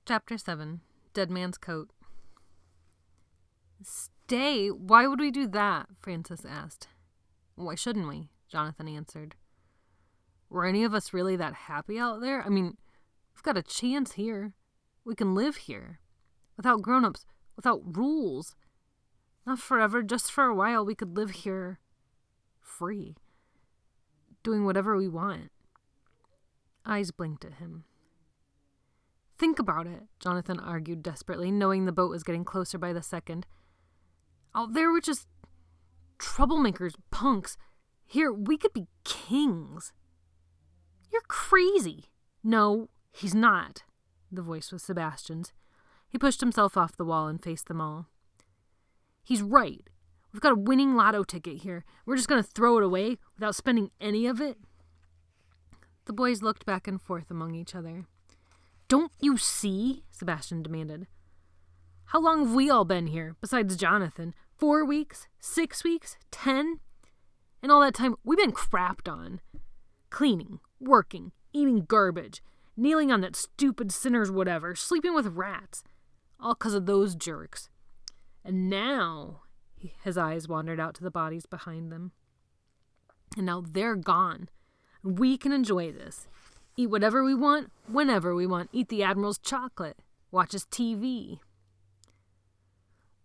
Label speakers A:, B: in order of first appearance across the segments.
A: Chapter 7. Dead Man's Coat. Stay? Why would we do that? Francis asked. Why shouldn't we? Jonathan answered. Were any of us really that happy out there? I mean, we've got a chance here. We can live here. Without grown-ups, without rules. Not forever, just for a while we could live here free. Doing whatever we want. Eyes blinked at him. Think about it, Jonathan argued desperately, knowing the boat was getting closer by the second. Out there we're just troublemakers, punks. Here, we could be kings. You're crazy. No, he's not. The voice was Sebastian's. He pushed himself off the wall and faced them all. He's right. We've got a winning lotto ticket here. We're just going to throw it away without spending any of it? The boys looked back and forth among each other. Don't you see? Sebastian demanded. How long have we all been here, besides Jonathan? 4 weeks? 6 weeks? 10? And all that time, we've been crapped on. Cleaning, working, eating garbage, kneeling on that stupid sinner's whatever, sleeping with rats. All 'cause of those jerks. And now, his eyes wandered out to the bodies behind them. And now they're gone. We can enjoy this. Eat whatever we want, whenever we want. Eat the Admiral's chocolate. Watch his TV.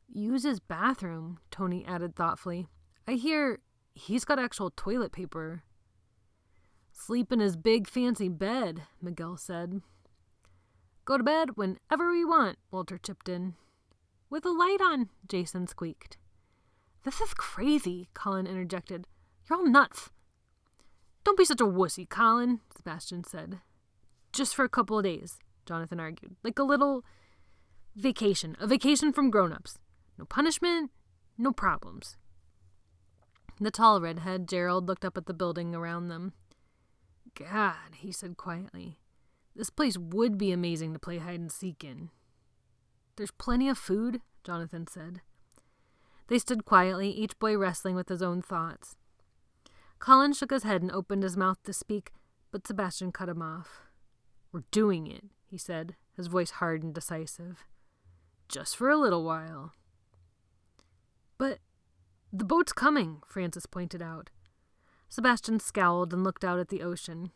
A: Use his bathroom, Tony added thoughtfully. I hear he's got actual toilet paper. Sleep in his big fancy bed, Miguel said. Go to bed whenever we want, Walter chipped in. With a light on, Jason squeaked. This is crazy, Colin interjected. You're all nuts. Don't be such a wussy, Colin, Sebastian said. Just for a couple of days, Jonathan argued. Like a little vacation. A vacation from grown-ups. No punishment, no problems. The tall redhead, Gerald, looked up at the building around them. God, he said quietly. This place would be amazing to play hide-and-seek in. There's plenty of food, Jonathan said. They stood quietly, each boy wrestling with his own thoughts. Colin shook his head and opened his mouth to speak, but Sebastian cut him off. We're doing it, he said, his voice hard and decisive. Just for a little while. But the boat's coming, Francis pointed out. Sebastian scowled and looked out at the ocean.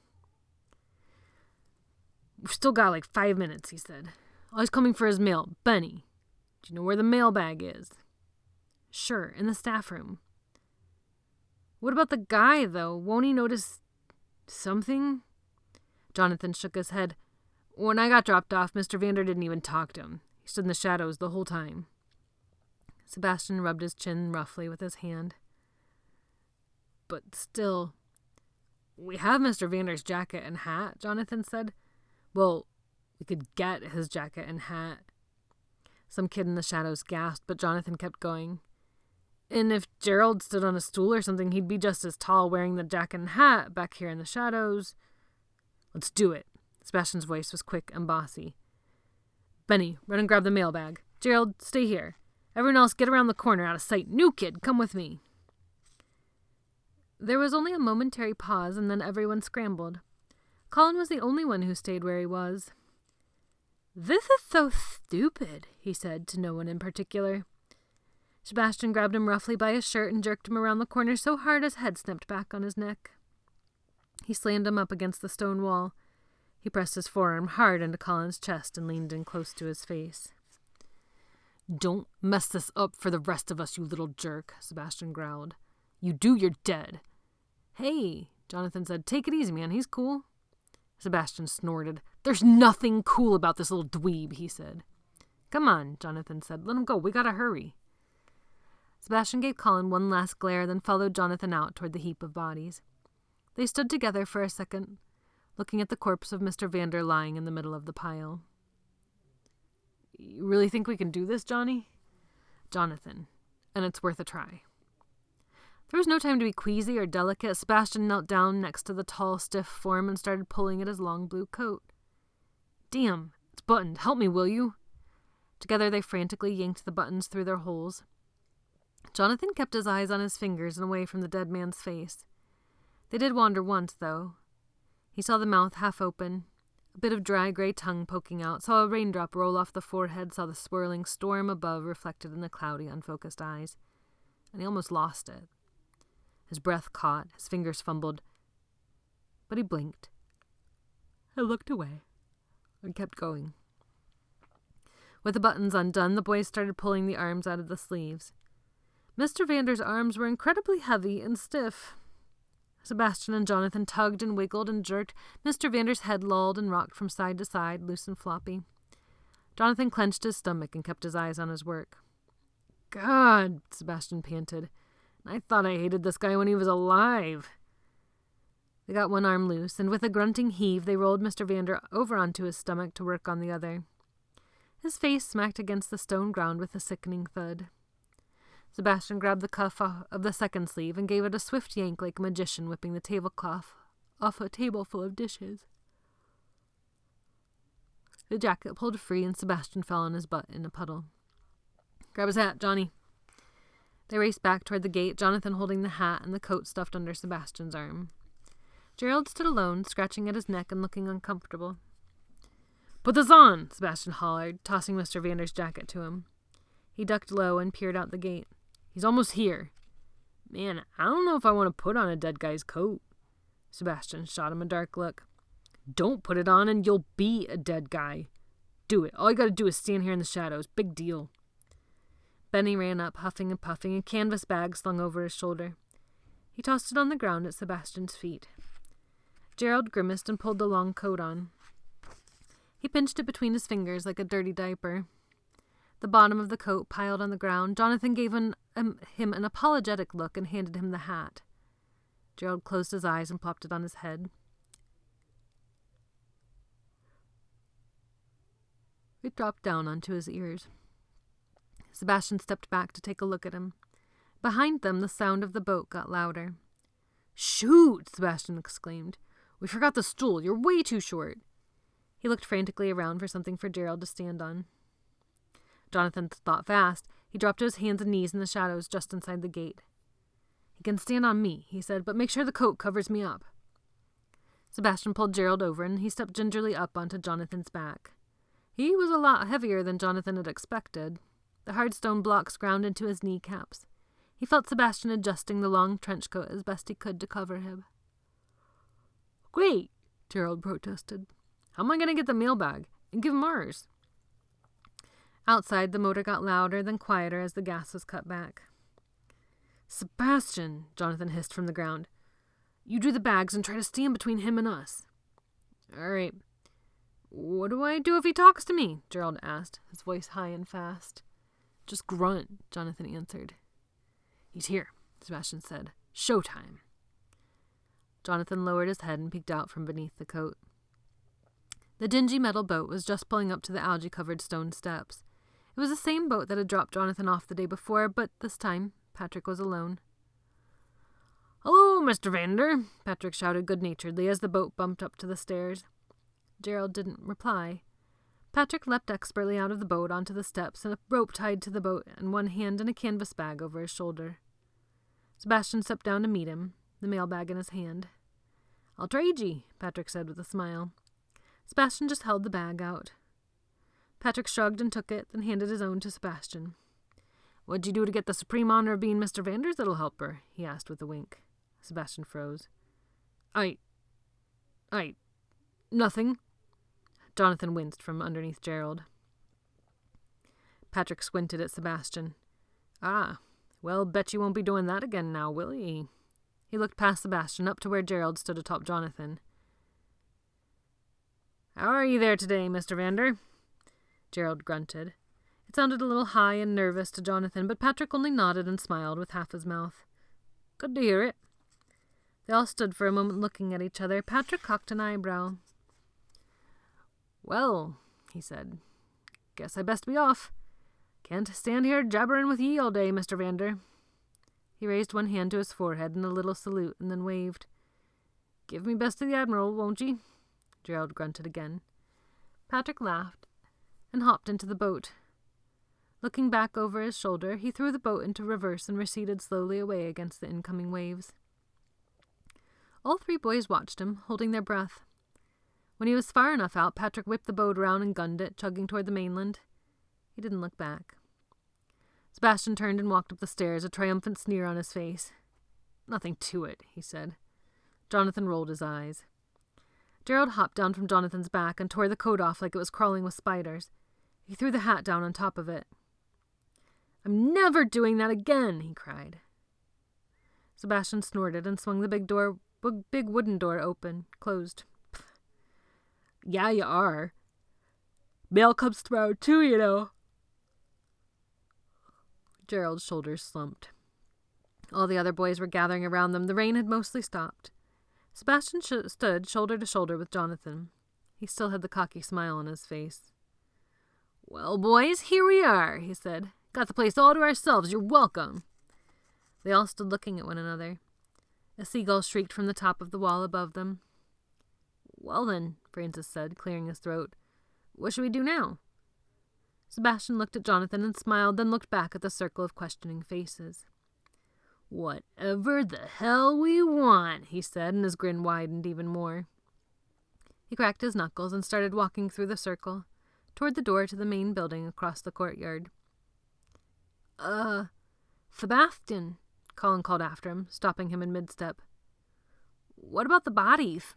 A: We've still got like 5 minutes, he said. Oh, he's coming for his mail. Benny, do you know where the mailbag is? Sure, in the staff room. What about the guy, though? Won't he notice something? Jonathan shook his head. When I got dropped off, Mr. Vander didn't even talk to him. He stood in the shadows the whole time. Sebastian rubbed his chin roughly with his hand. But still, we have Mr. Vander's jacket and hat, Jonathan said. Well, we could get his jacket and hat. Some kid in the shadows gasped, but Jonathan kept going. And if Gerald stood on a stool or something, he'd be just as tall wearing the jacket and hat back here in the shadows. Let's do it. Sebastian's voice was quick and bossy. Benny, run and grab the mailbag. Gerald, stay here. Everyone else get around the corner out of sight. New kid, come with me. There was only a momentary pause, and then everyone scrambled. Colin was the only one who stayed where he was. This is so stupid, he said to no one in particular. Sebastian grabbed him roughly by his shirt and jerked him around the corner so hard his head snapped back on his neck. He slammed him up against the stone wall. He pressed his forearm hard into Colin's chest and leaned in close to his face. Don't mess this up for the rest of us, you little jerk, Sebastian growled. You do, you're dead. Hey, Jonathan said, take it easy, man, he's cool. Sebastian snorted. There's nothing cool about this little dweeb, he said. Come on, Jonathan said, let him go, we gotta hurry. Sebastian gave Colin one last glare, then followed Jonathan out toward the heap of bodies. They stood together for a second, looking at the corpse of Mr. Vander lying in the middle of the pile. You really think we can do this, Johnny? Jonathan, and it's worth a try. There was no time to be queasy or delicate. Sebastian knelt down next to the tall, stiff form and started pulling at his long blue coat. Damn, it's buttoned. Help me, will you? Together they frantically yanked the buttons through their holes. Jonathan kept his eyes on his fingers and away from the dead man's face. They did wander once, though. He saw the mouth half open, a bit of dry grey tongue poking out, saw a raindrop roll off the forehead, saw the swirling storm above reflected in the cloudy, unfocused eyes, and he almost lost it. His breath caught, his fingers fumbled, but he blinked and looked away and kept going. With the buttons undone, the boys started pulling the arms out of the sleeves. Mr. Vander's arms were incredibly heavy and stiff. Sebastian and Jonathan tugged and wiggled and jerked. Mr. Vander's head lolled and rocked from side to side, loose and floppy. Jonathan clenched his stomach and kept his eyes on his work. God, Sebastian panted. I thought I hated this guy when he was alive. They got one arm loose, and with a grunting heave, they rolled Mr. Vander over onto his stomach to work on the other. His face smacked against the stone ground with a sickening thud. Sebastian grabbed the cuff of the second sleeve and gave it a swift yank like a magician whipping the tablecloth off a table full of dishes. The jacket pulled free and Sebastian fell on his butt in a puddle. Grab his hat, Johnny. They raced back toward the gate, Jonathan holding the hat and the coat stuffed under Sebastian's arm. Gerald stood alone, scratching at his neck and looking uncomfortable. Put this on, Sebastian hollered, tossing Mr. Vander's jacket to him. He ducked low and peered out the gate. He's almost here. Man, I don't know if I want to put on a dead guy's coat. Sebastian shot him a dark look. Don't put it on and you'll be a dead guy. Do it. All you gotta do is stand here in the shadows. Big deal. Benny ran up, huffing and puffing, a canvas bag slung over his shoulder. He tossed it on the ground at Sebastian's feet. Gerald grimaced and pulled the long coat on. He pinched it between his fingers like a dirty diaper. The bottom of the coat piled on the ground. Jonathan gave him an apologetic look and handed him the hat. Gerald closed his eyes and plopped it on his head. It dropped down onto his ears. Sebastian stepped back to take a look at him. Behind them, the sound of the boat got louder. Shoot! Sebastian exclaimed. We forgot the stool. You're way too short. He looked frantically around for something for Gerald to stand on. Jonathan thought fast. He dropped to his hands and knees in the shadows just inside the gate. He can stand on me, he said, but make sure the coat covers me up. Sebastian pulled Gerald over and he stepped gingerly up onto Jonathan's back. He was a lot heavier than Jonathan had expected. The hard stone blocks ground into his kneecaps. He felt Sebastian adjusting the long trench coat as best he could to cover him. Wait, Gerald protested. How am I going to get the mailbag and give him ours? Outside, the motor got louder, then quieter as the gas was cut back. Sebastian, Jonathan hissed from the ground. You do the bags and try to stand between him and us. All right. What do I do if he talks to me? Gerald asked, his voice high and fast. Just grunt, Jonathan answered. He's here, Sebastian said. Showtime. Jonathan lowered his head and peeked out from beneath the coat. The dingy metal boat was just pulling up to the algae-covered stone steps. It was the same boat that had dropped Jonathan off the day before, but this time Patrick was alone. Hello, Mr. Vander, Patrick shouted good-naturedly as the boat bumped up to the stairs. Gerald didn't reply. Patrick leapt expertly out of the boat onto the steps, and a rope tied to the boat in one hand and a canvas bag over his shoulder. Sebastian stepped down to meet him, the mailbag in his hand. I'll trade ye, Patrick said with a smile. Sebastian just held the bag out. Patrick shrugged and took it, then handed his own to Sebastian. What'd you do to get the supreme honor of being Mr. Vander's little helper? He asked with a wink. Sebastian froze. Nothing. Jonathan winced from underneath Gerald. Patrick squinted at Sebastian. Ah, well, bet you won't be doing that again now, will he? He looked past Sebastian up to where Gerald stood atop Jonathan. How are you there today, Mr. Vander? Gerald grunted. It sounded a little high and nervous to Jonathan, but Patrick only nodded and smiled with half his mouth. Good to hear it. They all stood for a moment looking at each other. Patrick cocked an eyebrow. Well, he said, guess I best be off. Can't stand here jabbering with ye all day, Mr. Vander. He raised one hand to his forehead in a little salute and then waved. Give me best to the Admiral, won't ye? Gerald grunted again. Patrick laughed and hopped into the boat. Looking back over his shoulder, he threw the boat into reverse and receded slowly away against the incoming waves. All three boys watched him, holding their breath. When he was far enough out, Patrick whipped the boat around and gunned it, chugging toward the mainland. He didn't look back. Sebastian turned and walked up the stairs, a triumphant sneer on his face. "Nothing to it," he said. Jonathan rolled his eyes. Gerald hopped down from Jonathan's back and tore the coat off like it was crawling with spiders. He threw the hat down on top of it. "I'm never doing that again," he cried. Sebastian snorted and swung the big wooden door closed. "Yeah, you are. Mail comes tomorrow too, you know." Gerald's shoulders slumped. All the other boys were gathering around them. The rain had mostly stopped. Sebastian stood shoulder to shoulder with Jonathan. He still had the cocky smile on his face. "Well, boys, here we are," he said. "Got the place all to ourselves. You're welcome." They all stood looking at one another. A seagull shrieked from the top of the wall above them. "Well then," Francis said, clearing his throat. "What should we do now?" Sebastian looked at Jonathan and smiled, then looked back at the circle of questioning faces. "Whatever the hell we want," he said, and his grin widened even more. He cracked his knuckles and started walking through the circle, toward the door to the main building across the courtyard. Sebastian," Colin called after him, stopping him in mid-step. "What about the bodies?"